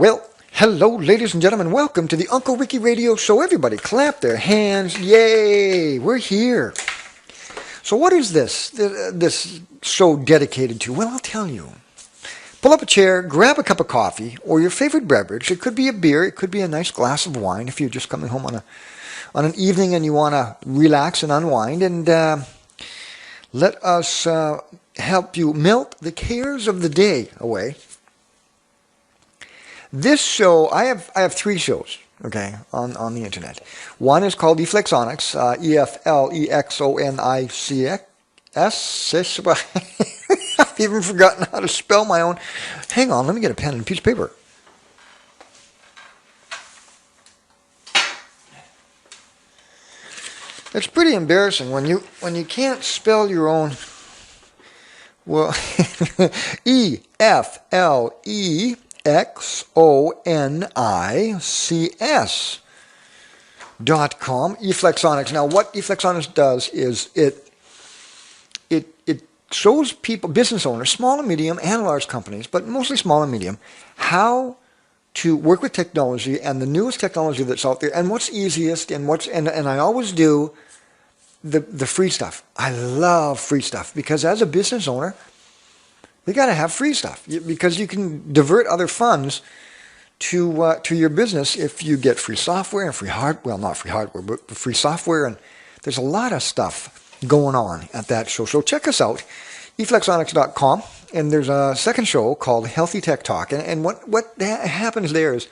Well, hello, ladies and gentlemen. Welcome to the Uncle Ricky Radio Show. Everybody clap their hands. Yay! We're here. So what is this show dedicated to? Well, I'll tell you. Pull up a chair, grab a cup of coffee, or your favorite beverage. It could be a beer. It could be a nice glass of wine if you're just coming home on an evening and you want to relax and unwind. And let us help you melt the cares of the day away. This show, I have three shows, okay, on the internet. One is called Eflexonics, E-F-L-E-X-O-N-I-C-S. I've even forgotten how to spell my own. Hang on, let me get a pen and a piece of paper. It's pretty embarrassing when you can't spell your own. Well, EFLEXONICS.com, Eflexonics. Now, what Eflexonics does is it shows people, business owners, small and medium and large companies, but mostly small and medium, how to work with technology and the newest technology that's out there and what's easiest and I always do the free stuff. I love free stuff because as a business owner, you got to have free stuff because you can divert other funds to your business if you get free software and free hardware. Well, not free hardware, but free software. And there's a lot of stuff going on at that show. So check us out, eflexonics.com. And there's a second show called Healthy Tech Talk. And what happens there is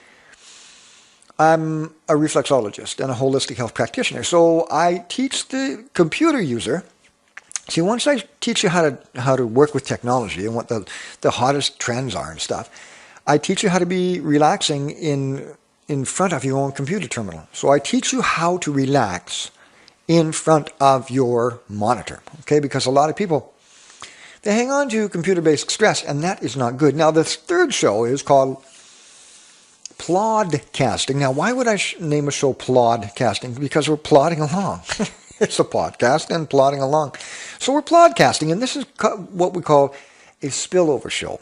I'm a reflexologist and a holistic health practitioner. So I teach the computer user. See, once I teach you how to work with technology and what the hottest trends are and stuff, I teach you how to be relaxing in front of your own computer terminal. So I teach you how to relax in front of your monitor, okay? Because a lot of people, they hang on to computer-based stress, and that is not good. Now, the third show is called Plodcasting. Now, why would I name a show Plodcasting? Because we're plodding along. It's a podcast and plodding along. So we're plodcasting, and this is what we call a spillover show,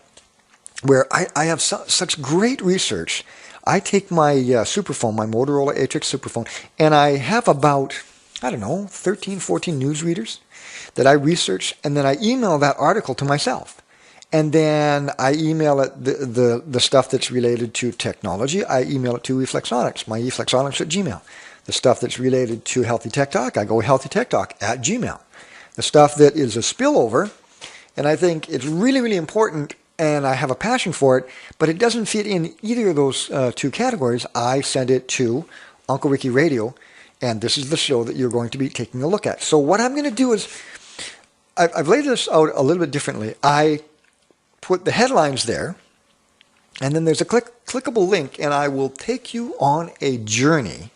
where I have such great research. I take my Superphone, my Motorola Atrix Superphone, and I have about, 13, 14 newsreaders that I research, and then I email that article to myself. And then I email it the stuff that's related to technology. I email it to Eflexonics, my Eflexonics at Gmail. The stuff that's related to Healthy Tech Talk, I go Healthy Tech Talk at Gmail. The stuff that is a spillover, and I think it's really, really important, and I have a passion for it, but it doesn't fit in either of those two categories, I send it to Uncle Ricky Radio, and this is the show that you're going to be taking a look at. So what I'm going to do is, I've laid this out a little bit differently. I put the headlines there, and then there's a clickable link, and I will take you on a journey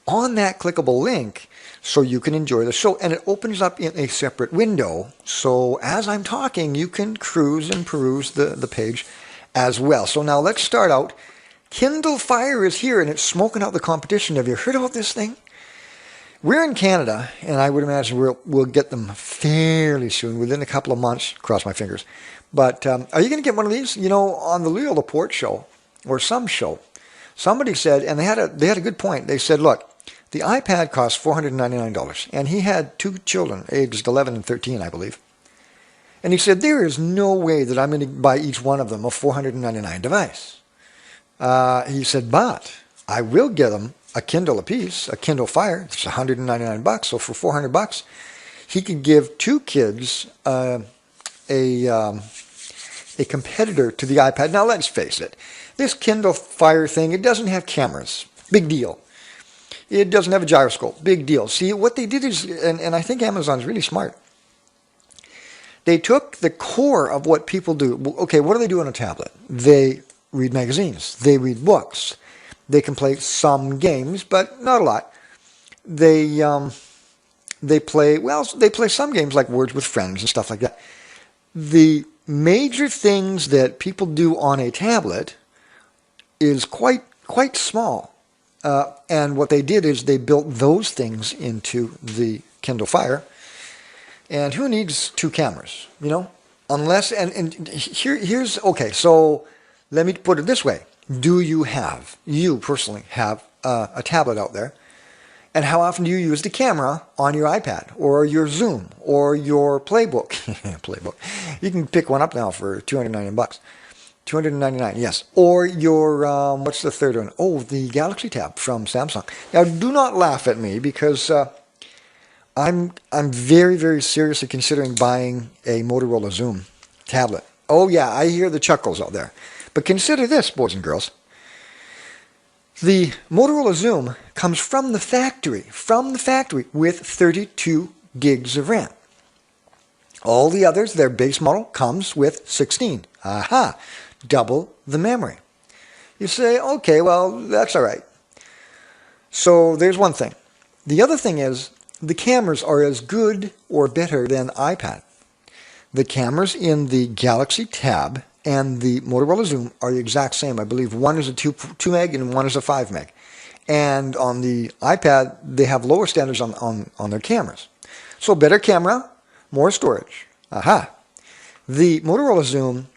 on that clickable link so you can enjoy the show. And it opens up in a separate window. So as I'm talking, you can cruise and peruse the page as well. So now let's start out. Kindle Fire is here and it's smoking out the competition. Have you heard about this thing? We're in Canada, and I would imagine we'll get them fairly soon, within a couple of months. Cross my fingers. But are you going to get one of these? You know, on the Leo Laporte show, or some show, somebody said, and they had a good point. They said, look, the iPad costs $499, and he had two children, aged 11 and 13, I believe. And he said, there is no way that I'm going to buy each one of them a $499 device. He said, but I will get them a Kindle apiece, a Kindle Fire. It's $199, so for $400, he could give two kids a competitor to the iPad. Now, let's face it. This Kindle Fire thing, it doesn't have cameras. Big deal. It doesn't have a gyroscope. Big deal. See, what they did is, and I think Amazon's really smart, they took the core of what people do. Okay, what do they do on a tablet? They read magazines. They read books. They can play some games, but not a lot. They play some games like Words with Friends and stuff like that. The major things that people do on a tablet is quite small. And what they did is they built those things into the Kindle Fire. And who needs two cameras, you know? Unless, and here's, okay, so let me put it this way. do you have, you personally have a tablet out there? And how often do you use the camera on your iPad or your Zoom or your Playbook? Playbook. You can pick one up now for $299. $299, yes. Or your, what's the third one? Oh, the Galaxy Tab from Samsung. Now, do not laugh at me because I'm very, very seriously considering buying a Motorola Zoom tablet. Oh, yeah, I hear the chuckles out there. But consider this, boys and girls. The Motorola Zoom comes from the factory with 32 gigs of RAM. All the others, their base model comes with 16. Aha, double the memory. You say, okay, well, that's all right. So there's one thing. The other thing is the cameras are as good or better than iPad. The cameras in the Galaxy Tab and the Motorola Zoom are the exact same. I believe one is a 2 meg and one is a 5 meg. And on the iPad, they have lower standards on their cameras. So better camera, more storage. Aha. The Motorola Zoom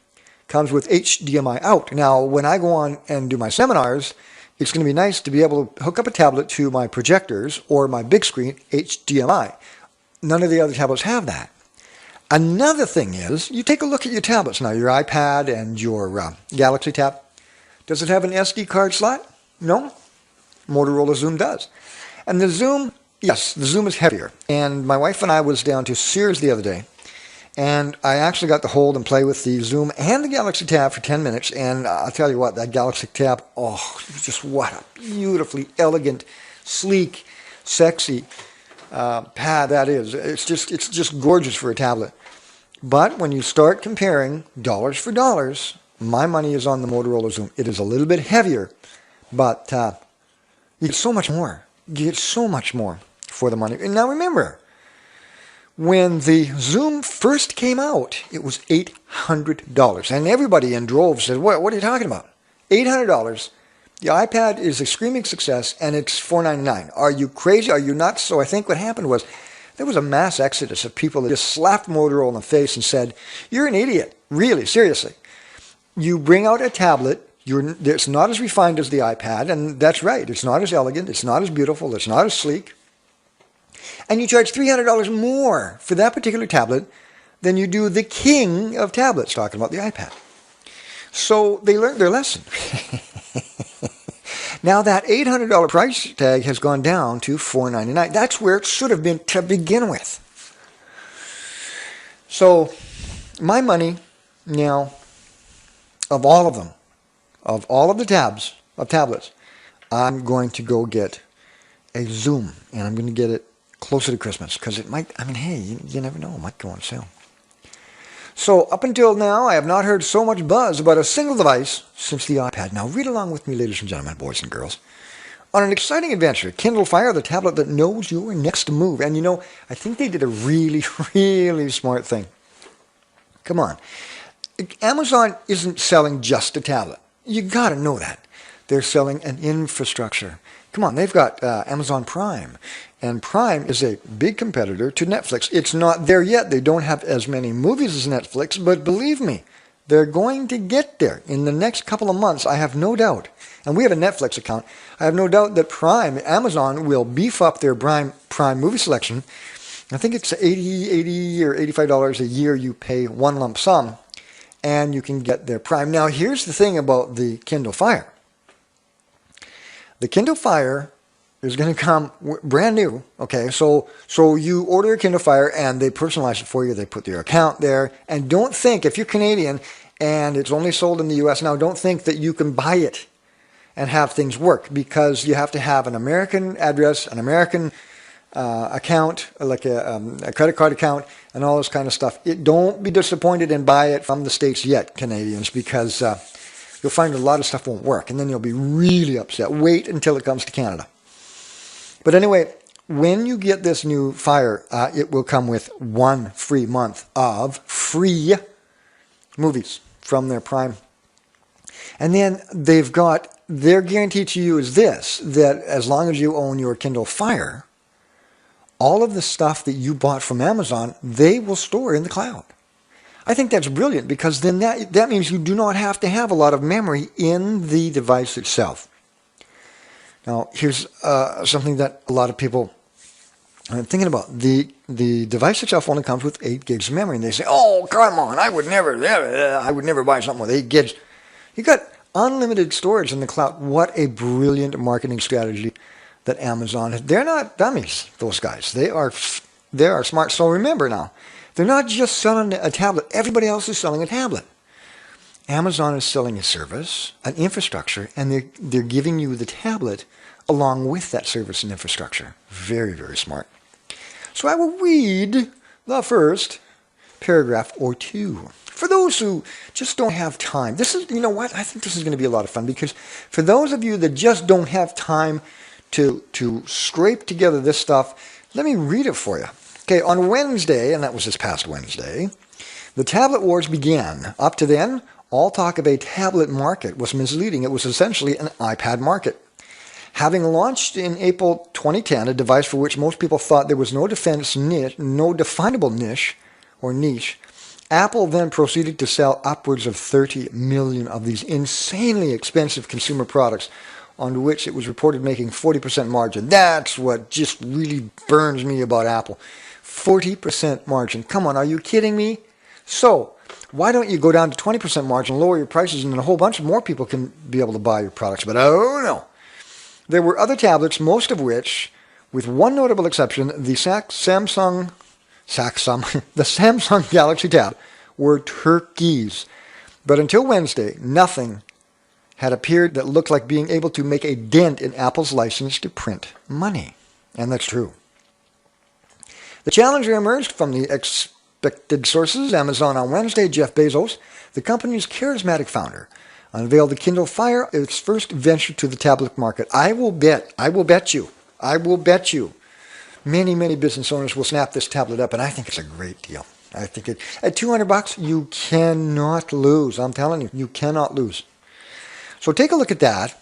comes with HDMI out. Now, when I go on and do my seminars, it's going to be nice to be able to hook up a tablet to my projectors or my big screen HDMI. None of the other tablets have that. Another thing is, you take a look at your tablets now, your iPad and your Galaxy Tab. Does it have an SD card slot? No. Motorola Zoom does. And the Zoom, yes, the Zoom is heavier. And my wife and I was down to Sears the other day, and I actually got to hold and play with the Zoom and the Galaxy Tab for 10 minutes. And I'll tell you what, that Galaxy Tab, oh, just what a beautifully elegant, sleek, sexy pad that is. It's just gorgeous for a tablet. But when you start comparing dollars for dollars, my money is on the Motorola Zoom. It is a little bit heavier, but you get so much more. You get so much more for the money. And now remember, when the Zoom first came out, it was $800. And everybody in droves said, what are you talking about? $800. The iPad is a screaming success, and it's $499. Are you crazy? Are you nuts? So I think what happened was there was a mass exodus of people that just slapped Motorola in the face and said, you're an idiot. Really, seriously. You bring out a tablet, it's not as refined as the iPad, and that's right. It's not as elegant. It's not as beautiful. It's not as sleek. And you charge $300 more for that particular tablet than you do the king of tablets, talking about the iPad. So they learned their lesson. Now that $800 price tag has gone down to $499. That's where it should have been to begin with. So my money now, of all of them, of all of the tablets, I'm going to go get a Zoom, and I'm going to get it closer to Christmas because it might, I mean, hey, you never know, it might go on sale. So up until now, I have not heard so much buzz about a single device since the iPad. Now read along with me, ladies and gentlemen, boys and girls. On an exciting adventure, Kindle Fire, the tablet that knows your next move. And you know, I think they did a really, really smart thing. Come on. Amazon isn't selling just a tablet. You got to know that. They're selling an infrastructure. Come on, they've got Amazon Prime. And Prime is a big competitor to Netflix. It's not there yet. They don't have as many movies as Netflix, but believe me, they're going to get there in the next couple of months, I have no doubt. And we have a Netflix account. I have no doubt that Amazon will beef up their Prime movie selection. I think it's $80 or $85 a year you pay one lump sum, and you can get their Prime. Now, here's the thing about the Kindle Fire. The Kindle Fire is going to come brand new, okay? So you order a Kindle Fire and they personalize it for you. They put your account there. And don't think, if you're Canadian and it's only sold in the U.S. now, don't think that you can buy it and have things work, because you have to have an American address, an American account, like a credit card account, and all this kind of stuff. Don't be disappointed and buy it from the States yet, Canadians, because you'll find a lot of stuff won't work, and then you'll be really upset. Wait until it comes to Canada. But anyway, when you get this new Fire, it will come with 1 free month of free movies from their Prime. And then they've got, their guarantee to you is this, that as long as you own your Kindle Fire, all of the stuff that you bought from Amazon, they will store in the cloud. I think that's brilliant because then that means you do not have to have a lot of memory in the device itself. Now, here's something that a lot of people are thinking about. The device itself only comes with 8 gigs of memory, and they say, "Oh, come on, I would never buy something with 8 gigs." You got unlimited storage in the cloud. What a brilliant marketing strategy that Amazon has. They're not dummies, those guys. They are smart. So remember now, they're not just selling a tablet. Everybody else is selling a tablet. Amazon is selling a service, an infrastructure, and they're giving you the tablet along with that service and infrastructure. Very, very smart. So I will read the first paragraph or two. For those who just don't have time, this is, you know what, I think this is going to be a lot of fun because for those of you that just don't have time to scrape together this stuff, let me read it for you. Okay, on Wednesday, and that was this past Wednesday, the tablet wars began. Up to then, all talk of a tablet market was misleading. It was essentially an iPad market. Having launched in April 2010 a device for which most people thought there was no definable niche, Apple then proceeded to sell upwards of 30 million of these insanely expensive consumer products on which it was reported making 40% margin. That's what just really burns me about Apple. 40% margin. Come on, are you kidding me? So, why don't you go down to 20% margin, lower your prices, and then a whole bunch of more people can be able to buy your products? But oh no. There were other tablets, most of which, with one notable exception, the Samsung Galaxy Tab, were turkeys. But until Wednesday, nothing had appeared that looked like being able to make a dent in Apple's license to print money. And that's true. The challenger emerged from the expected sources. Amazon on Wednesday, Jeff Bezos, the company's charismatic founder, unveiled the Kindle Fire, its first venture to the tablet market. I will bet you, many, many business owners will snap this tablet up, and I think it's a great deal. I think at $200, you cannot lose. I'm telling you, you cannot lose. So take a look at that.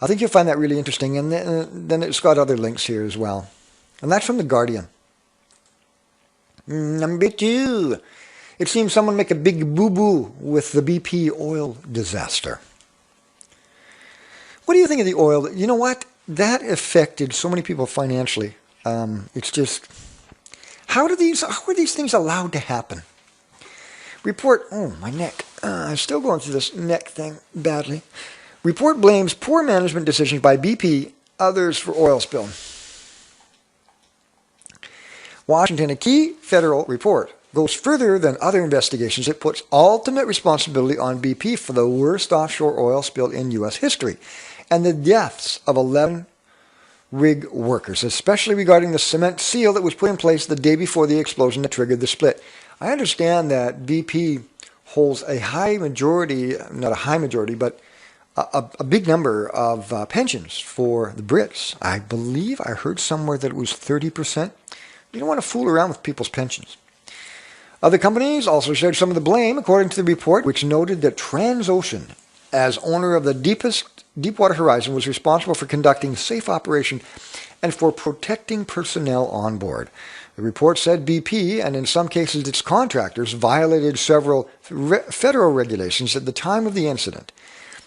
I think you'll find that really interesting, and then it's got other links here as well. And that's from The Guardian. Number 2. It seems someone make a big boo-boo with the BP oil disaster. What do you think of the oil? You know what? That affected so many people financially. It's just, how are these things allowed to happen? Report, oh, my neck. I'm still going through this neck thing badly. Report blames poor management decisions by BP, others for oil spill. Washington, a key federal report, goes further than other investigations. It puts ultimate responsibility on BP for the worst offshore oil spill in U.S. history and the deaths of 11 rig workers, especially regarding the cement seal that was put in place the day before the explosion that triggered the split. I understand that BP holds a high majority, not a high majority, but a big number of pensions for the Brits. I believe I heard somewhere that it was 30%. You don't want to fool around with people's pensions. Other companies also shared some of the blame, according to the report, which noted that Transocean, as owner of the Deepwater Horizon, was responsible for conducting safe operation and for protecting personnel on board. The report said BP, and in some cases its contractors, violated several federal regulations at the time of the incident.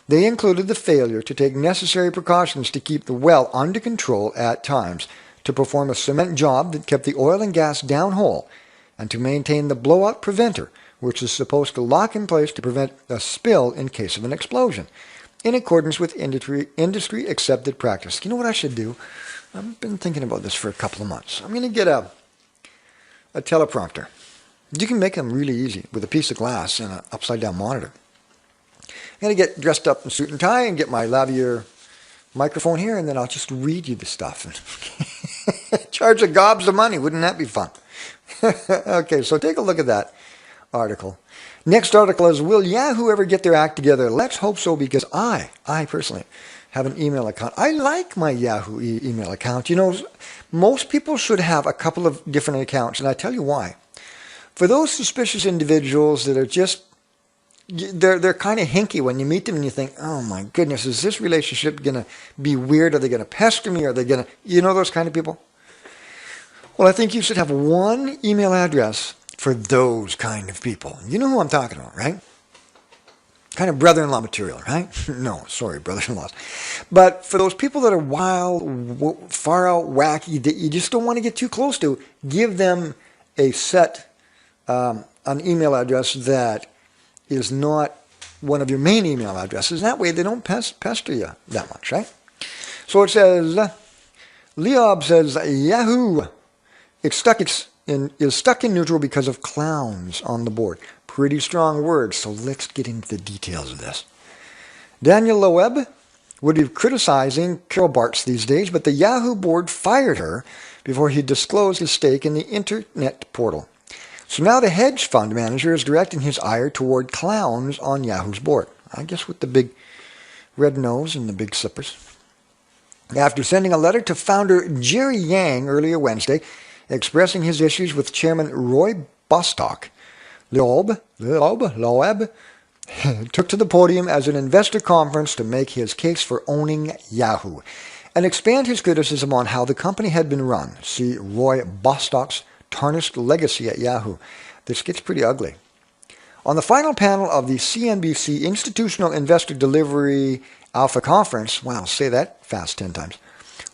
They included the failure to take necessary precautions to keep the well under control at times, to perform a cement job that kept the oil and gas downhole, and to maintain the blowout preventer, which is supposed to lock in place to prevent a spill in case of an explosion, in accordance with industry accepted practice. You know what I should do? I've been thinking about this for a couple of months. I'm going to get a teleprompter. You can make them really easy with a piece of glass and an upside-down monitor. I'm going to get dressed up in suit and tie and get my lavalier microphone here, and then I'll just read you the stuff and charge a gobs of money. Wouldn't that be fun? Okay, so take a look at that article. Next article is, will Yahoo ever get their act together? Let's hope so, because I personally have an email account. I like my Yahoo email account. You know, most people should have a couple of different accounts, and I tell you why. For those suspicious individuals that are just, they're kind of hinky when you meet them and you think, oh my goodness, is this relationship going to be weird? Are they going to pester me? Are they going to, you know, those kind of people? Well, I think you should have one email address for those kind of people. You know who I'm talking about, right? Kind of brother-in-law material, right? No, sorry, brother-in-laws. But for those people that are wild, far out, wacky, that you just don't want to get too close to, give them a set, an email address that is not one of your main email addresses. That way they don't pester you that much, right? So it says, Leob says, Yahoo is stuck in neutral because of clowns on the board. Pretty strong words, so let's get into the details of this. Daniel Loeb would be criticizing Carol Bartz these days, but the Yahoo board fired her before he disclosed his stake in the internet portal. So now the hedge fund manager is directing his ire toward clowns on Yahoo's board. I guess with the big red nose and the big slippers. After sending a letter to founder Jerry Yang earlier Wednesday, expressing his issues with Chairman Roy Bostock, Loeb took to the podium as an investor conference to make his case for owning Yahoo and expand his criticism on how the company had been run. See Roy Bostock's tarnished legacy at Yahoo. This gets pretty ugly. On the final panel of the CNBC Institutional Investor Delivery Alpha Conference, wow, say that fast 10 times,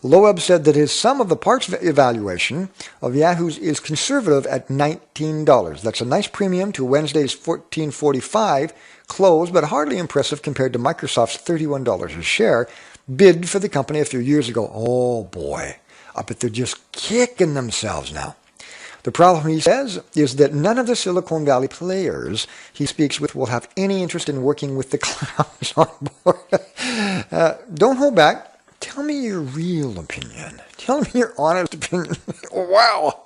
Loeb said that his sum of the parts evaluation of Yahoo's is conservative at $19. That's a nice premium to Wednesday's $14.45 close, but hardly impressive compared to Microsoft's $31 a share bid for the company a few years ago. Oh boy, I bet they're just kicking themselves now. The problem, he says, is that none of the Silicon Valley players he speaks with will have any interest in working with the clowns on board. Don't hold back. Tell me your real opinion. Tell me your honest opinion. Wow.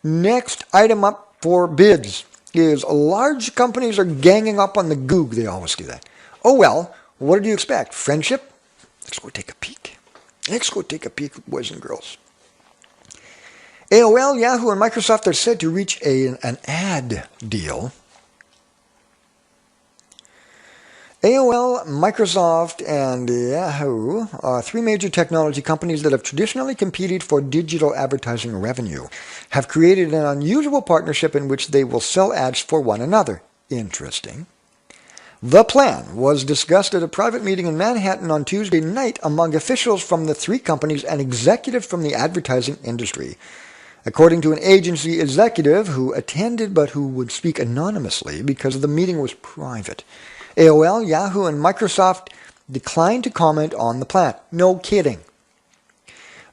Next item up for bids is large companies are ganging up on the Goog. They always do that. Oh, well, what did you expect? Friendship? Let's go take a peek. Let's go take a peek, boys and girls. AOL, Yahoo, and Microsoft are said to reach an ad deal. AOL, Microsoft, and Yahoo are three major technology companies that have traditionally competed for digital advertising revenue, have created an unusual partnership in which they will sell ads for one another. Interesting. The plan was discussed at a private meeting in Manhattan on Tuesday night among officials from the three companies and executives from the advertising industry. According to an agency executive who attended but who would speak anonymously because the meeting was private, AOL, Yahoo, and Microsoft declined to comment on the plan. No kidding.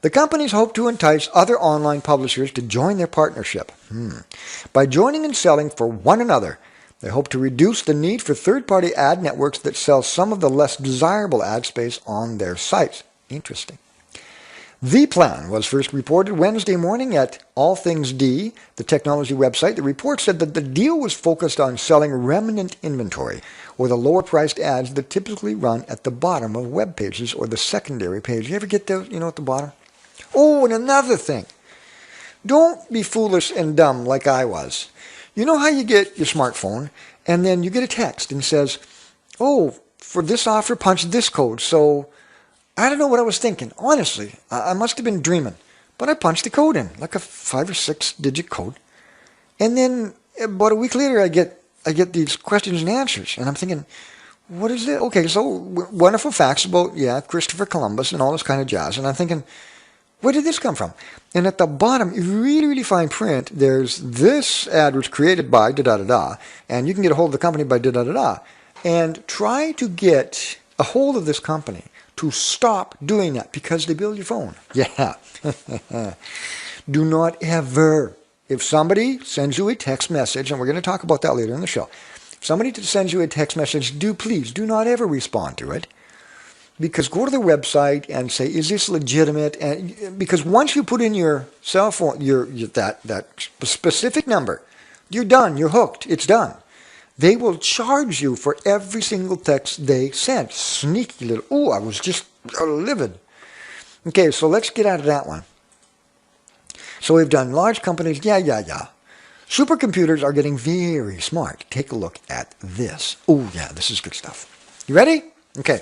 The companies hope to entice other online publishers to join their partnership. By joining and selling for one another, they hope to reduce the need for third-party ad networks that sell some of the less desirable ad space on their sites. Interesting. The plan was first reported Wednesday morning at All Things D, the technology website. The report said that the deal was focused on selling remnant inventory, or the lower-priced ads that typically run at the bottom of web pages or the secondary page. You ever get those, at the bottom? Oh, and another thing. Don't be foolish and dumb like I was. You know how you get your smartphone, and then you get a text and says, oh, for this offer, punch this code. So I don't know what I was thinking. Honestly, I must have been dreaming. But I punched the code in, like a 5 or 6 digit code. And then about a week later, I get these questions and answers. And I'm thinking, what is it? Okay, so wonderful facts about, Christopher Columbus and all this kind of jazz. And I'm thinking, where did this come from? And at the bottom, really, really fine print, there's this ad was created by da-da-da-da. And you can get a hold of the company by da-da-da-da. And try to get a hold of this company to stop doing that because they build your phone. Yeah. Do not ever, if somebody sends you a text message, and we're going to talk about that later in the show, if somebody sends you a text message, please do not ever respond to it. Because go to the website and say, is this legitimate? And because once you put in your cell phone, that specific number, you're done. You're hooked. It's done. They will charge you for every single text they sent. Sneaky little. Oh, I was just livid. Okay, so let's get out of that one. So we've done large companies. Yeah. Supercomputers are getting very smart. Take a look at this. Oh, yeah, this is good stuff. You ready? Okay.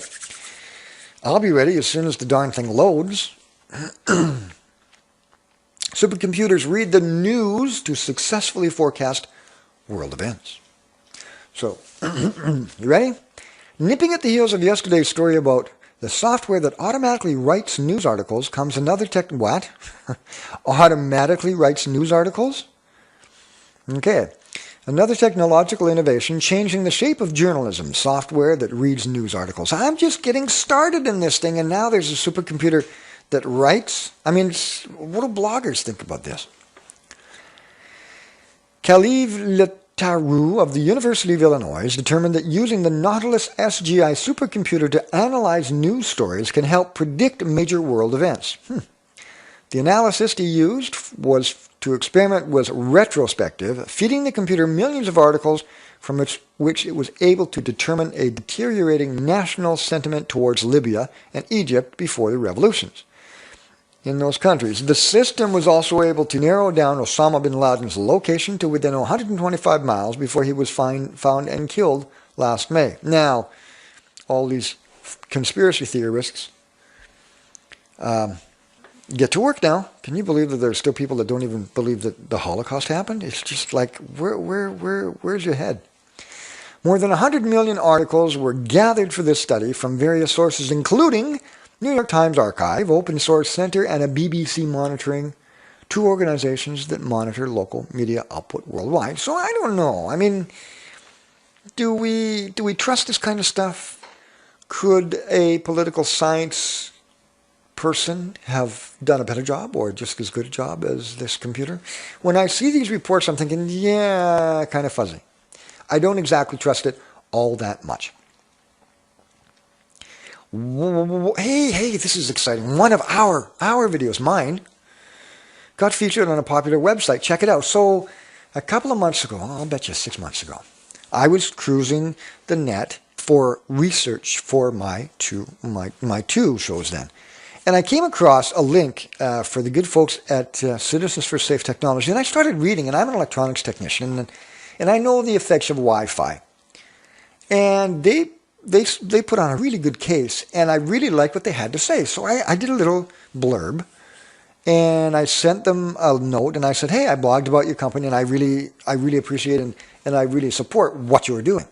I'll be ready as soon as the darn thing loads. Supercomputers read the news to successfully forecast world events. So, you ready? Nipping at the heels of yesterday's story about the software that automatically writes news articles comes another what? Automatically writes news articles? Okay. Another technological innovation changing the shape of journalism, software that reads news articles. I'm just getting started in this thing, and now there's a supercomputer that writes. I mean, what do bloggers think about this? Kalev Letaru of the University of Illinois determined that using the Nautilus SGI supercomputer to analyze news stories can help predict major world events. The analysis he used was to experiment was retrospective, feeding the computer millions of articles from which it was able to determine a deteriorating national sentiment towards Libya and Egypt before the revolutions in those countries. The system was also able to narrow down Osama bin Laden's location to within 125 miles before he was found and killed last May. Now, all these conspiracy theorists get to work now. Can you believe that there's still people that don't even believe that the Holocaust happened? It's just like, where's your head? More than 100 million articles were gathered for this study from various sources, including New York Times Archive, Open Source Center, and a BBC monitoring, two organizations that monitor local media output worldwide. So I don't know. I mean, do we trust this kind of stuff? Could a political science person have done a better job or just as good a job as this computer? When I see these reports, I'm thinking, yeah, kind of fuzzy. I don't exactly trust it all that much. Hey, this is exciting. One of our videos, mine, got featured on a popular website. Check it out. So a couple of months ago, I'll bet you 6 months ago, I was cruising the net for research for my two shows then. And I came across a link for the good folks at Citizens for Safe Technology. And I started reading, and I'm an electronics technician, and I know the effects of Wi-Fi. And they put on a really good case, and I really liked what they had to say. So I did a little blurb, and I sent them a note, and I said, hey, I blogged about your company, and I really appreciate it, and I really support what you're doing.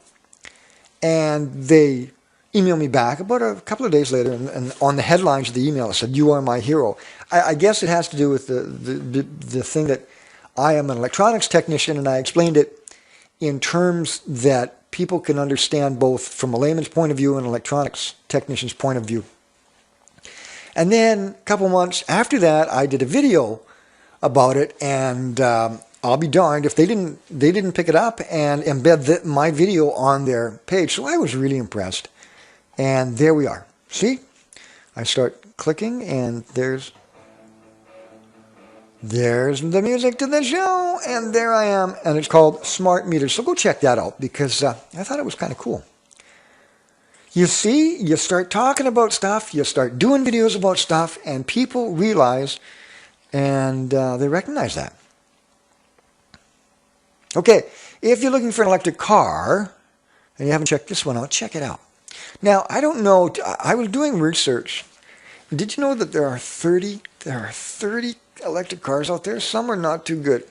And they emailed me back about a couple of days later, and on the headlines of the email it said, you are my hero. I guess it has to do with the thing that I am an electronics technician, and I explained it in terms that people can understand both from a layman's point of view and an electronics technician's point of view. And then a couple months after that, I did a video about it, and I'll be darned if they didn't pick it up and embed my video on their page. So I was really impressed. And there we are. See? I start clicking, and there's the music to the show, and there I am, and it's called Smart Meters. So go check that out, because I thought it was kind of cool. You see, you start talking about stuff, you start doing videos about stuff, and people realize, and they recognize that. Okay, if you're looking for an electric car, and you haven't checked this one out, check it out. Now, I don't know, I was doing research. Did you know that there are 30 electric cars out there? Some are not too good.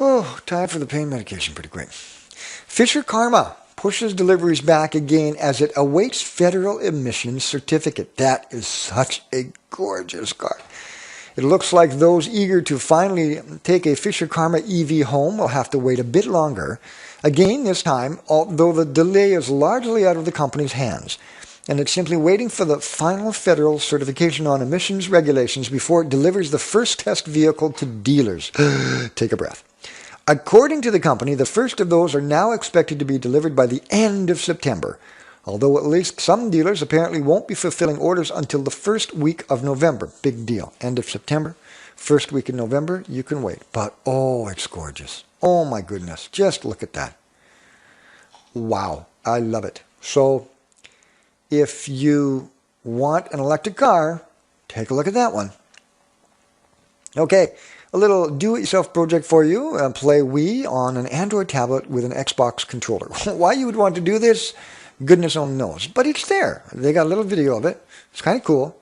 Oh, time for the pain medication pretty quick. Fisher Karma pushes deliveries back again as it awaits federal emissions certificate. That is such a gorgeous car. It looks like those eager to finally take a Fisher Karma EV home will have to wait a bit longer. Again, this time, although the delay is largely out of the company's hands, and it's simply waiting for the final federal certification on emissions regulations before it delivers the first test vehicle to dealers. Take a breath. According to the company, the first of those are now expected to be delivered by the end of September, although at least some dealers apparently won't be fulfilling orders until the first week of November. Big deal. End of September, first week in November, you can wait. But, oh, it's gorgeous. Oh, my goodness. Just look at that. Wow. I love it. So, if you want an electric car, take a look at that one. Okay, a little do-it-yourself project for you. Play Wii on an Android tablet with an Xbox controller. Why you would want to do this, goodness only knows. But it's there. They got a little video of it. It's kind of cool.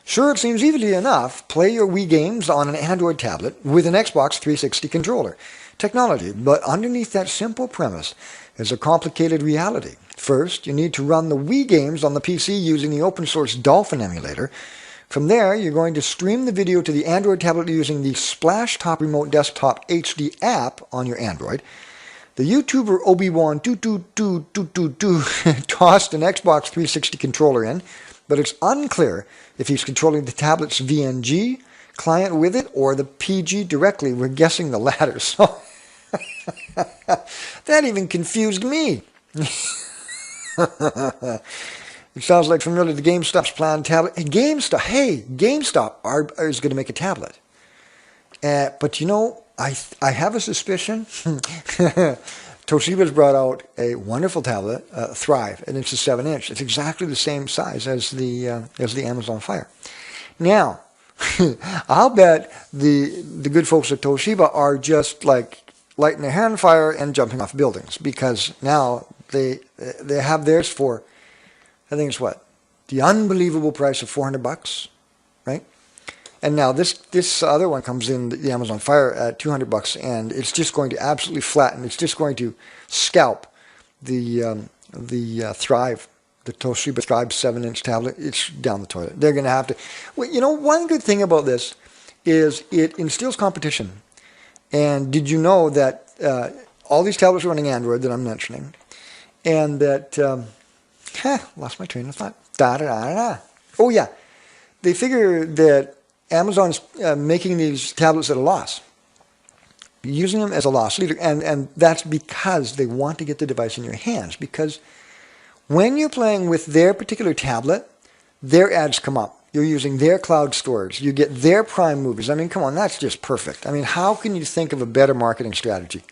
Sure, it seems easy enough. Play your Wii games on an Android tablet with an Xbox 360 controller technology, but underneath that simple premise is a complicated reality. First, you need to run the Wii games on the PC using the open source Dolphin emulator. From there, you're going to stream the video to the Android tablet using the Splashtop Remote Desktop HD app on your Android. The YouTuber Obi-Wan tossed an Xbox 360 controller in, but it's unclear if he's controlling the tablet's VNG client with it or the PG directly. We're guessing the latter. So that even confused me. It sounds like familiar to GameStop's planned tablet. GameStop is going to make a tablet. But you know, I have a suspicion. Toshiba's brought out a wonderful tablet, Thrive, and it's a 7-inch. It's exactly the same size as the Amazon Fire. Now, I'll bet the good folks at Toshiba are just like lighting their hand on fire and jumping off buildings, because now they have theirs for, I think it's what, the unbelievable price of $400, right? And now this other one comes in, the Amazon Fire, at $200, and it's just going to absolutely flatten. It's just going to scalp the Thrive, the Toshiba Thrive 7-inch tablet. It's down the toilet. They're going to have to. Well, you know, one good thing about this is it instills competition. And did you know that all these tablets are running Android that I'm mentioning, and that lost my train of thought. Oh yeah, they figure that Amazon's making these tablets at a loss, using them as a loss leader, and that's because they want to get the device in your hands, because when you're playing with their particular tablet, their ads come up. You're using their cloud storage. You get their Prime movies. I mean, come on, that's just perfect. I mean, how can you think of a better marketing strategy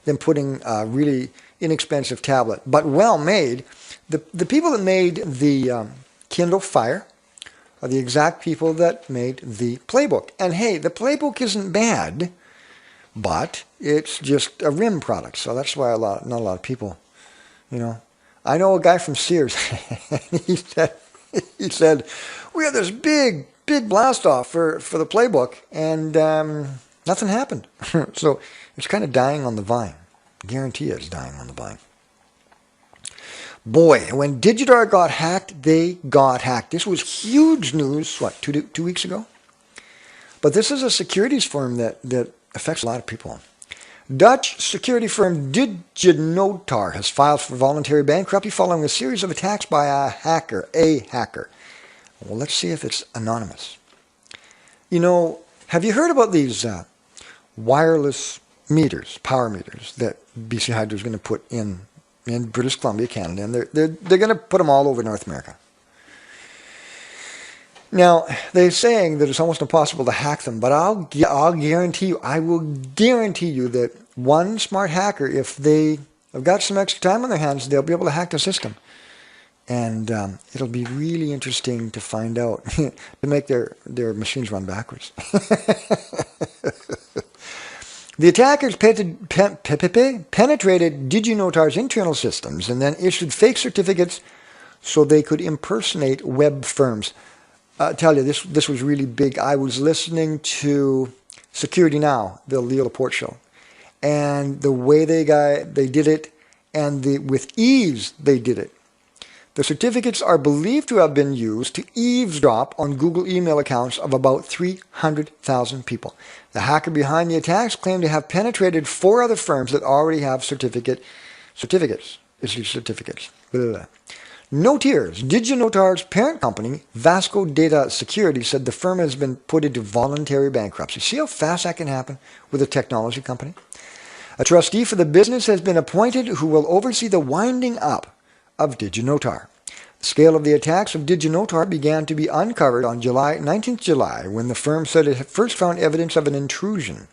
than putting a really inexpensive tablet, but well made? The people that made the Kindle Fire are the exact people that made the Playbook. And hey, the Playbook isn't bad, but it's just a RIM product. So that's why not a lot of people, you know. I know a guy from Sears. he said, we had this big blast off for the Playbook, and nothing happened. So it's kind of dying on the vine. I guarantee it's dying on the vine. Boy, when Digitar got hacked, they got hacked. This was huge news, what, two weeks ago? But this is a securities firm that affects a lot of people. Dutch security firm DigiNotar has filed for voluntary bankruptcy following a series of attacks by a hacker. Well, let's see if it's anonymous. You know, have you heard about these wireless meters, power meters, that BC Hydro is going to put in British Columbia, Canada, and they're going to put them all over North America. Now, they're saying that it's almost impossible to hack them, but I will guarantee you that one smart hacker, if they have got some extra time on their hands, they'll be able to hack the system. And it'll be really interesting to find out, to make their machines run backwards. The attackers penetrated DigiNotar's internal systems and then issued fake certificates so they could impersonate web firms. I tell you, this was really big. I was listening to Security Now, the Leo Laporte show, and the way they did it, and with ease they did it. The certificates are believed to have been used to eavesdrop on Google email accounts of about 300,000 people. The hacker behind the attacks claimed to have penetrated 4 other firms that already have certificates. Blah. No tears. DigiNotar's parent company, Vasco Data Security, said the firm has been put into voluntary bankruptcy. See how fast that can happen with a technology company? A trustee for the business has been appointed who will oversee the winding up of DigiNotar. The scale of the attacks of DigiNotar began to be uncovered on 19th July, when the firm said it had first found evidence of an intrusion.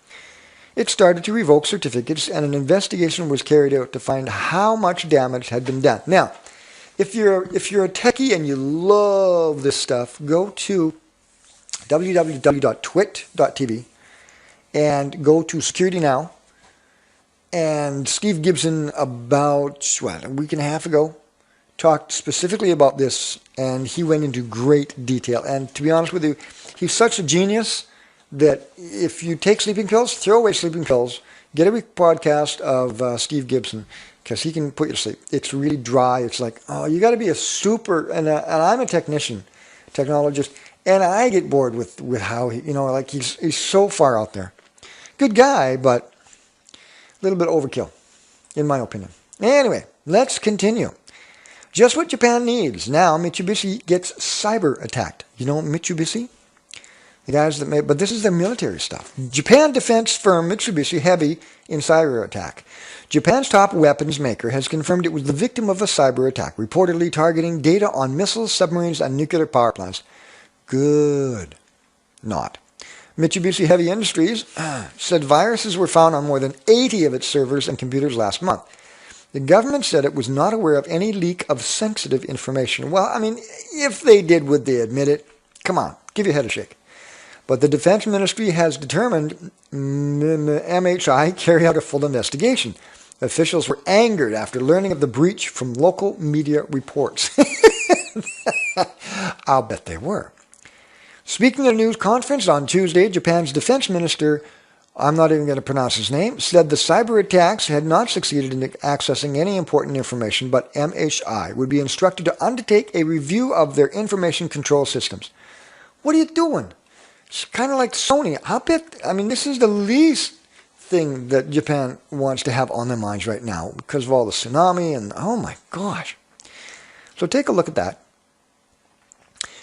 It started to revoke certificates, and an investigation was carried out to find how much damage had been done. Now, if you're a techie and you love this stuff, go to www.twit.tv and go to Security Now. And Steve Gibson, about a week and a half ago, talked specifically about this, and he went into great detail. And to be honest with you, he's such a genius that if you take sleeping pills, throw away sleeping pills. Get every podcast of Steve Gibson, because he can put you to sleep. It's really dry. It's like, oh, you got to be a super, and I'm a technologist, and I get bored with how he, like he's so far out there. Good guy, but a little bit overkill, in my opinion. Anyway, let's continue. Just what Japan needs. Now Mitsubishi gets cyber attacked. You know Mitsubishi? The guys that made, but this is their military stuff. Japan defense firm Mitsubishi Heavy in cyber attack. Japan's top weapons maker has confirmed it was the victim of a cyber attack, reportedly targeting data on missiles, submarines, and nuclear power plants. Good. Not. Mitsubishi Heavy Industries said viruses were found on more than 80 of its servers and computers last month. The government said it was not aware of any leak of sensitive information. Well, I mean, if they did, would they admit it? Come on, give your head a shake. But the Defense Ministry has determined MHI carry out a full investigation. Officials were angered after learning of the breach from local media reports. I'll bet they were. Speaking at a news conference on Tuesday, Japan's defense minister, I'm not even going to pronounce his name, said the cyber attacks had not succeeded in accessing any important information, but MHI would be instructed to undertake a review of their information control systems. What are you doing? It's kind of like Sony. This is the least thing that Japan wants to have on their minds right now because of all the tsunami and, oh my gosh. So take a look at that.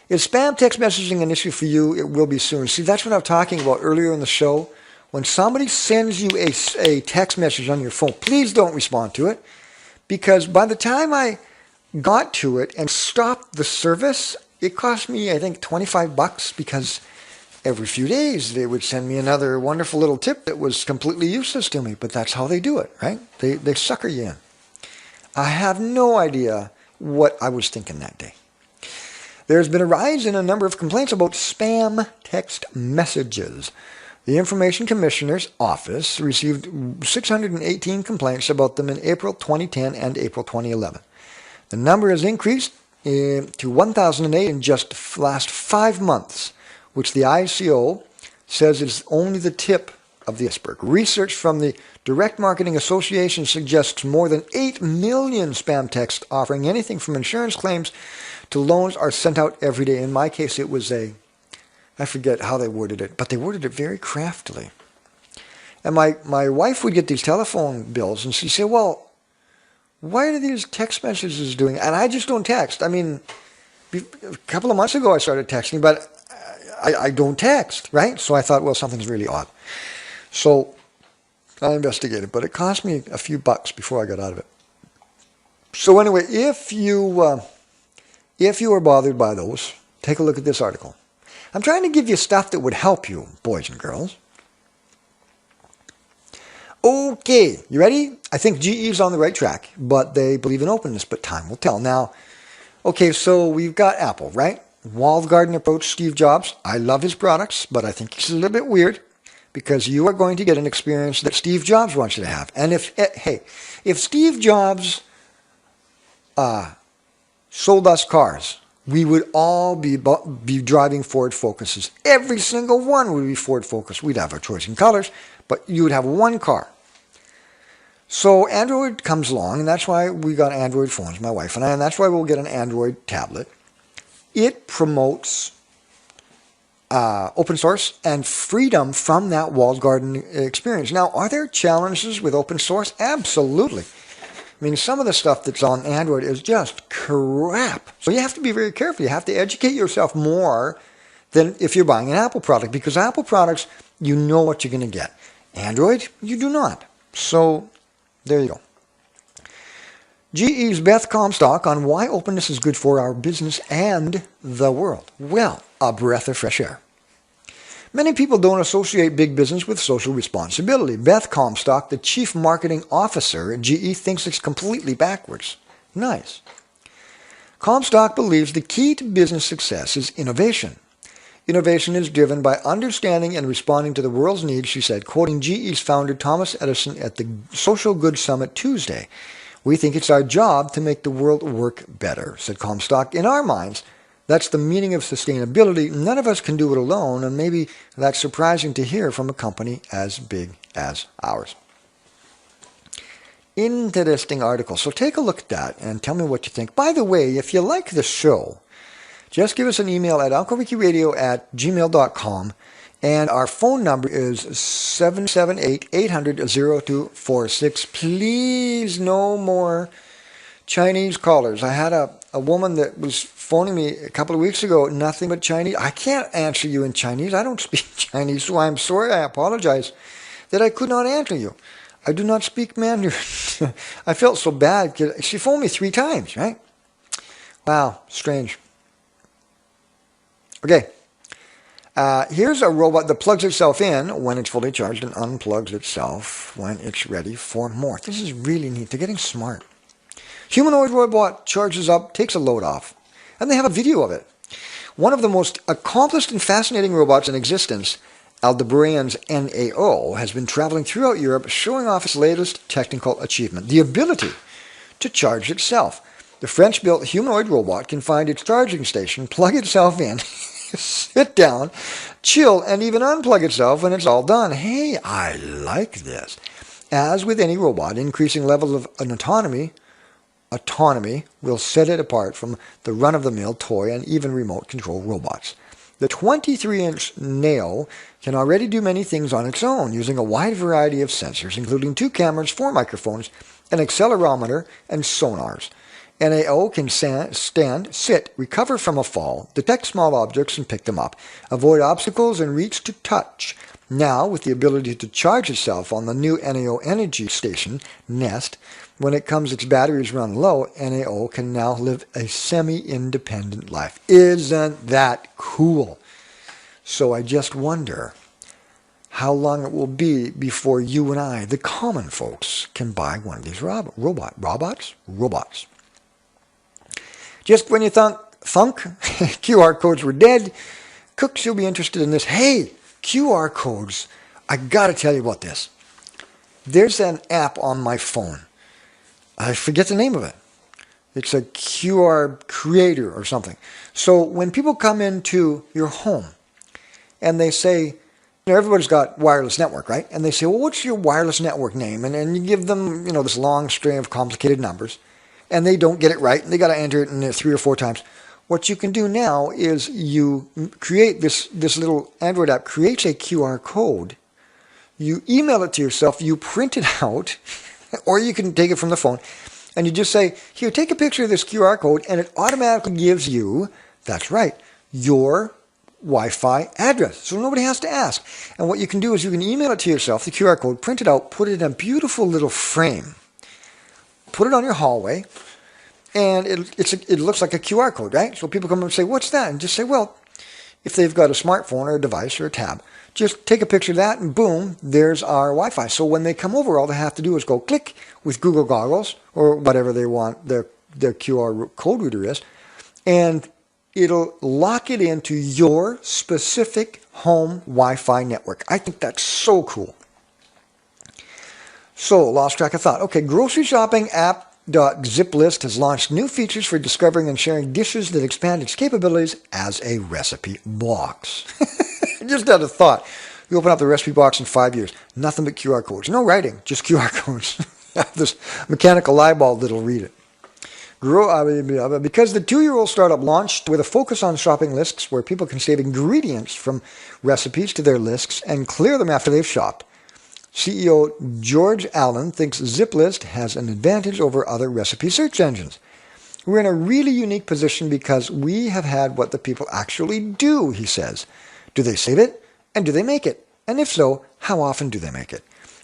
Is spam text messaging an issue for you? It will be soon. See, that's what I was talking about earlier in the show. When somebody sends you a text message on your phone, please don't respond to it, because by the time I got to it and stopped the service, it cost me, I think, $25, because every few days they would send me another wonderful little tip that was completely useless to me. But that's how they do it, right? They sucker you in. I have no idea what I was thinking that day. There's been a rise in a number of complaints about spam text messages. The Information Commissioner's Office received 618 complaints about them in April 2010 and April 2011. The number has increased to 1,008 in just the last 5 months, which the ICO says is only the tip of the iceberg. Research from the Direct Marketing Association suggests more than 8 million spam texts offering anything from insurance claims to loans are sent out every day. In my case, it was I forget how they worded it, but they worded it very craftily. And my wife would get these telephone bills, and she'd say, well, why are these text messages doing? And I just don't text. I mean, a couple of months ago I started texting, but I don't text, right? So I thought, well, something's really odd. So I investigated, but it cost me a few bucks before I got out of it. So anyway, if you are bothered by those, take a look at this article. I'm trying to give you stuff that would help you, boys and girls. Okay, you ready? I think GE is on the right track, but they believe in openness, but time will tell. Now, okay, so we've got Apple, right? Walled garden approach, Steve Jobs. I love his products, but I think it's a little bit weird because you are going to get an experience that Steve Jobs wants you to have. And if Steve Jobs sold us cars, we would all be driving Ford Focuses. Every single one would be Ford Focus. We'd have our choice in colors, but you would have one car. So Android comes along, and that's why we got Android phones, my wife and I, and that's why we'll get an Android tablet. It promotes open source and freedom from that walled garden experience. Now, are there challenges with open source? Absolutely. I mean, some of the stuff that's on Android is just crap. So you have to be very careful. You have to educate yourself more than if you're buying an Apple product, because Apple products, you know what you're going to get. Android, you do not. So there you go. GE's Beth Comstock on why openness is good for our business and the world. Well, a breath of fresh air. Many people don't associate big business with social responsibility. Beth Comstock, the Chief Marketing Officer at GE, thinks it's completely backwards. Nice. Comstock believes the key to business success is innovation. Innovation is driven by understanding and responding to the world's needs, she said, quoting GE's founder Thomas Edison at the Social Good Summit Tuesday. We think it's our job to make the world work better, said Comstock. In our minds, that's the meaning of sustainability. None of us can do it alone, and maybe that's surprising to hear from a company as big as ours. Interesting article. So take a look at that and tell me what you think. By the way, if you like the show, just give us an email at unclerickyradio@gmail.com. And our phone number is 778-800-0246. Please, no more Chinese callers. I had a woman that was phoning me a couple of weeks ago, nothing but Chinese. I can't answer you in Chinese. I don't speak Chinese, so I'm sorry. I apologize that I could not answer you. I do not speak Mandarin. I felt so bad because she phoned me 3 times, right? Wow, strange. Okay. Here's a robot that plugs itself in when it's fully charged and unplugs itself when it's ready for more. This is really neat. They're getting smart. Humanoid robot charges up, takes a load off, and they have a video of it. One of the most accomplished and fascinating robots in existence, Aldebaran's NAO, has been traveling throughout Europe showing off its latest technical achievement, the ability to charge itself. The French-built humanoid robot can find its charging station, plug itself in, sit down, chill, and even unplug itself when it's all done. Hey, I like this. As with any robot, increasing levels of autonomy will set it apart from the run-of-the-mill toy and even remote-control robots. The 23-inch NAO can already do many things on its own, using a wide variety of sensors, including 2 cameras, 4 microphones, an accelerometer, and sonars. NAO can stand, sit, recover from a fall, detect small objects and pick them up, avoid obstacles, and reach to touch. Now, with the ability to charge itself on the new NAO energy station, Nest, when it comes its batteries run low, NAO can now live a semi-independent life. Isn't that cool? So I just wonder how long it will be before you and I, the common folks, can buy one of these robots. Just when you thunk QR codes were dead, cooks, you'll be interested in this. Hey, QR codes. I got to tell you about this. There's an app on my phone. I forget the name of it. It's a QR creator or something. So when people come into your home and they say, everybody's got wireless network, right? And they say, well, what's your wireless network name? And you give them, this long string of complicated numbers. And they don't get it right, and they got to enter it in 3 or 4 times. What you can do now is you create this little Android app creates a QR code. You email it to yourself. You print it out, or you can take it from the phone, and you just say, here, take a picture of this QR code, and it automatically gives you, that's right, your Wi-Fi address. So nobody has to ask. And what you can do is you can email it to yourself, the QR code, print it out, put it in a beautiful little frame. Put it on your hallway, and it looks like a QR code, right? So people come and say, what's that? And just say, well, if they've got a smartphone or a device or a tab, just take a picture of that, and boom, there's our Wi-Fi. So when they come over, all they have to do is go click with Google goggles or whatever they want their QR code reader is, and it'll lock it into your specific home Wi-Fi network. I think that's so cool. So, lost track of thought. Okay, grocery shopping app.ziplist has launched new features for discovering and sharing dishes that expand its capabilities as a recipe box. Just had a thought. You open up the recipe box in 5 years. Nothing but QR codes. No writing, just QR codes. This mechanical eyeball that'll read it. Because the 2-year-old startup launched with a focus on shopping lists where people can save ingredients from recipes to their lists and clear them after they've shopped. CEO George Allen thinks Ziplist has an advantage over other recipe search engines. We're in a really unique position because we have had what the people actually do, he says. Do they save it? And do they make it? And if so, how often do they make it?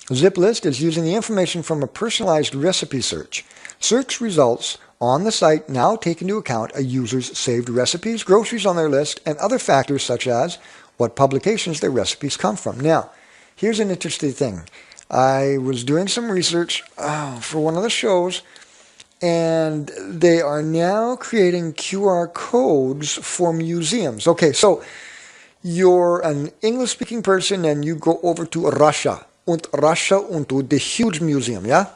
Ziplist is using the information from a personalized recipe search. Search results on the site now take into account a user's saved recipes, groceries on their list, and other factors such as what publications their recipes come from. Now, here's an interesting thing. I was doing some research for one of the shows, and they are now creating QR codes for museums. Okay, so you're an English-speaking person and you go over to Russia, to the huge museum, yeah?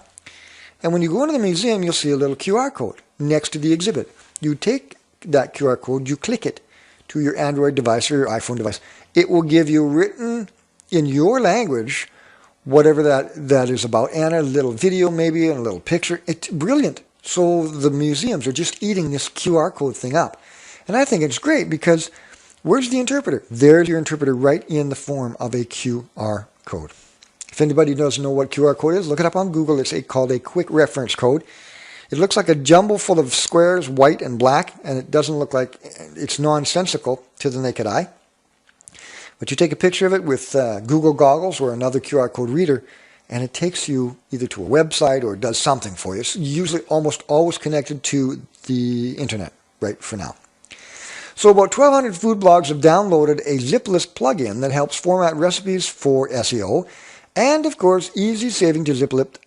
And when you go into the museum, you'll see a little QR code next to the exhibit. You take that QR code, you click it to your Android device or your iPhone device. It will give you written in your language whatever that is about, and a little video maybe, and a little picture. It's brilliant. So the museums are just eating this QR code thing up. And I think it's great because where's the interpreter? There's your interpreter right in the form of a QR code. If anybody doesn't know what QR code is, look it up on Google. It's called a quick reference code. It looks like a jumble full of squares, white and black, and it doesn't look like, it's nonsensical to the naked eye. But you take a picture of it with Google goggles or another QR code reader, and it takes you either to a website or does something for you. It's usually almost always connected to the internet, right, for now. So about 1,200 food blogs have downloaded a ZipList plugin that helps format recipes for SEO. And, of course, easy saving to ZipList,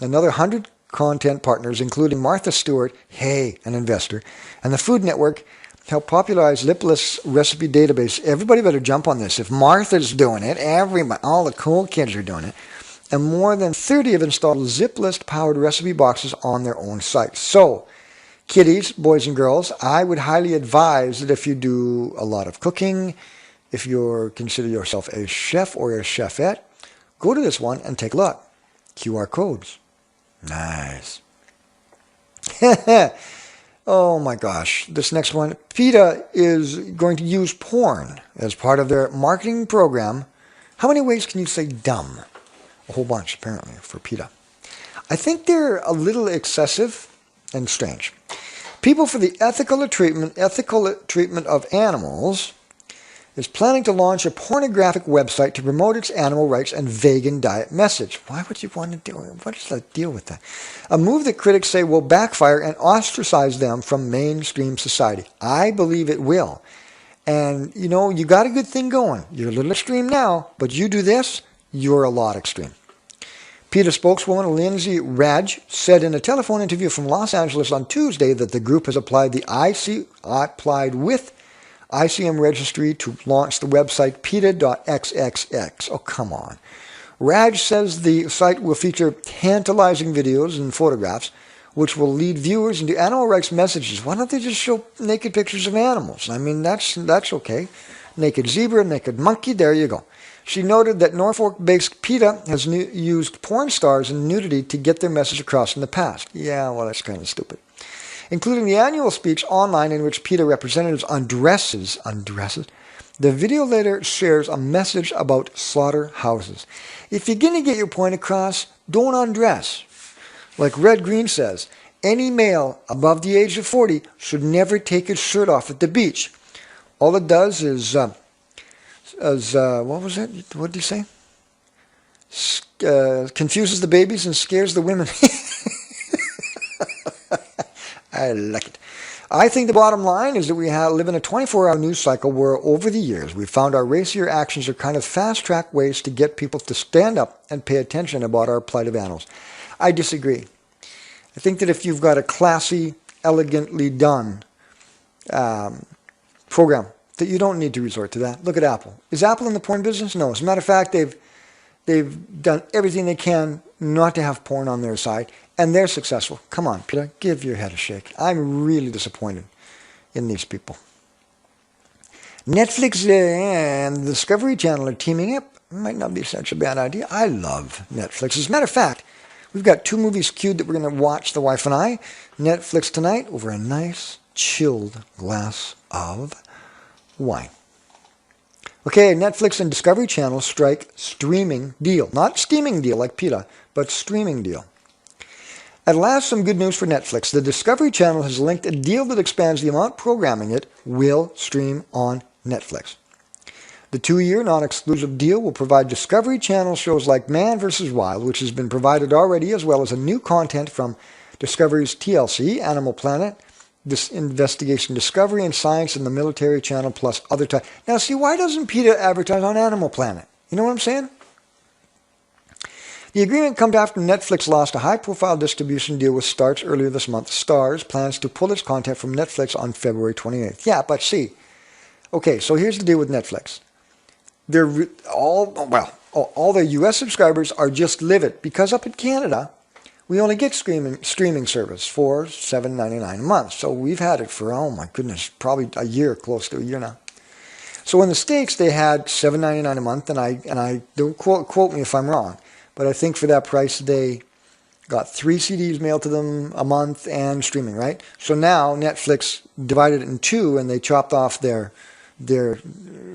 another 100 content partners, including Martha Stewart, hey, an investor, and the Food Network, help popularize ZipList's recipe database. Everybody better jump on this. If Martha's doing it, everybody, all the cool kids are doing it. And more than 30 have installed ZipList-powered recipe boxes on their own sites. So, kiddies, boys and girls, I would highly advise that if you do a lot of cooking, if you consider yourself a chef or a chefette, go to this one and take a look. QR codes. Nice. Oh my gosh. This next one. PETA is going to use porn as part of their marketing program. How many ways can you say dumb? A whole bunch, apparently, for PETA. I think they're a little excessive and strange. People for the ethical treatment of animals is planning to launch a pornographic website to promote its animal rights and vegan diet message. Why would you want to do it? What is the deal with that? A move that critics say will backfire and ostracize them from mainstream society. I believe it will. And, you know, you got a good thing going. You're a little extreme now, but you do this, you're a lot extreme. PETA spokeswoman Lindsay Raj said in a telephone interview from Los Angeles on Tuesday that the group has applied with ICM registry to launch the website PETA.xxx. Oh, come on. Raj says the site will feature tantalizing videos and photographs, which will lead viewers into animal rights messages. Why don't they just show naked pictures of animals? I mean, that's okay. Naked zebra, naked monkey, there you go. She noted that Norfolk-based PETA has used porn stars and nudity to get their message across in the past. Yeah, well, that's kind of stupid. Including the annual speech online in which PETA representatives undresses. The video later shares a message about slaughterhouses. If you're going to get your point across, don't undress. Like Red Green says, any male above the age of 40 should never take his shirt off at the beach. All it does is, what was it? What did he say? Confuses the babies and scares the women. I like it. I think the bottom line is that we live in a 24-hour news cycle where over the years we've found our racier actions are kind of fast-track ways to get people to stand up and pay attention about our plight of animals. I disagree. I think that if you've got a classy, elegantly done program, that you don't need to resort to that. Look at Apple. Is Apple in the porn business? No. As a matter of fact, they've done everything they can not to have porn on their site, and they're successful. Come on, Peter, give your head a shake. I'm really disappointed in these people. Netflix and the Discovery Channel are teaming up. Might not be such a bad idea. I love Netflix. As a matter of fact, we've got 2 movies queued that we're going to watch, the wife and I. Netflix tonight over a nice, chilled glass of wine. Okay, Netflix and Discovery Channel strike streaming deal. Not steaming deal like PETA, but streaming deal. At last, some good news for Netflix. The Discovery Channel has linked a deal that expands the amount programming it will stream on Netflix. The 2-year non-exclusive deal will provide Discovery Channel shows like Man vs. Wild, which has been provided already, as well as a new content from Discovery's TLC, Animal Planet, this Investigation Discovery, and Science and the Military Channel, plus other time. Now, see, why doesn't PETA advertise on Animal Planet? You know what I'm saying? The agreement comes after Netflix lost a high-profile distribution deal with Starz earlier this month. Starz plans to pull its content from Netflix on February 28th. Yeah, but see, okay, so here's the deal with Netflix. all the U.S. subscribers are just livid because up in Canada, we only get streaming service for $7.99 a month. So we've had it for, oh my goodness, probably a year, close to a year now. So in the States, they had $7.99 a month, and I don't quote me if I'm wrong, but I think for that price, they got 3 CDs mailed to them a month and streaming, right? So now Netflix divided it in 2, and they chopped off they're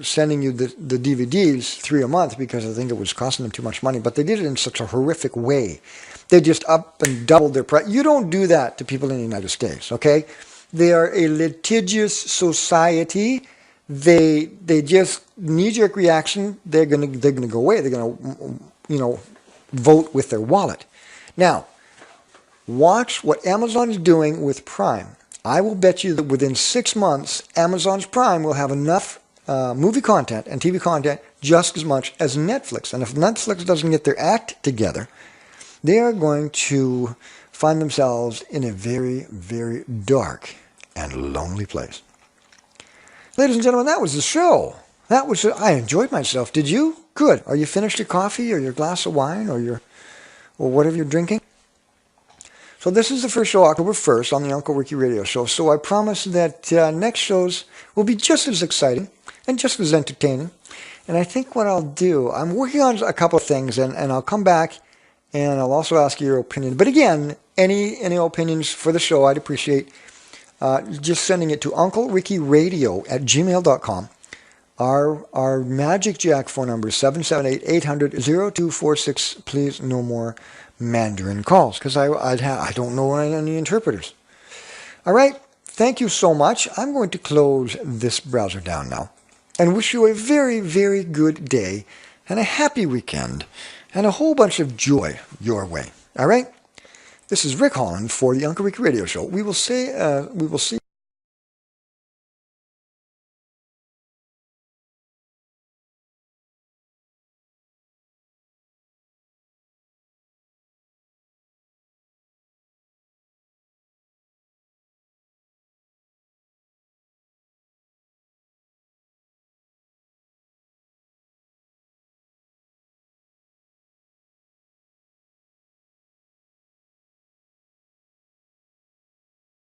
sending you the DVDs 3 a month because I think it was costing them too much money, but they did it in such a horrific way. They just up and doubled their price. You don't do that to people in the United States, okay? They are a litigious society. They just knee-jerk reaction. They're gonna go away. They're gonna vote with their wallet. Now, watch what Amazon is doing with Prime. I will bet you that within 6 months, Amazon's Prime will have enough movie content and TV content just as much as Netflix. And if Netflix doesn't get their act together, they are going to find themselves in a very, very dark and lonely place. Ladies and gentlemen, that was the show. I enjoyed myself. Did you? Good. Are you finished your coffee or your glass of wine or whatever you're drinking? So this is the first show, October 1st, on the Uncle Ricky Radio Show. So I promise that next shows will be just as exciting and just as entertaining. And I think what I'll do, I'm working on a couple of things, and I'll come back and I'll also ask your opinion. But again, any opinions for the show, I'd appreciate just sending it to unclerickyradio@gmail.com. Our Magic Jack phone number is 778-800-0246. Please, no more Mandarin calls, because I don't know any interpreters. All right, thank you so much. I'm going to close this browser down now and wish you a very, very good day and a happy weekend and a whole bunch of joy your way. All right? This is Rick Haaland for the Uncle Ricky Radio Show. We will see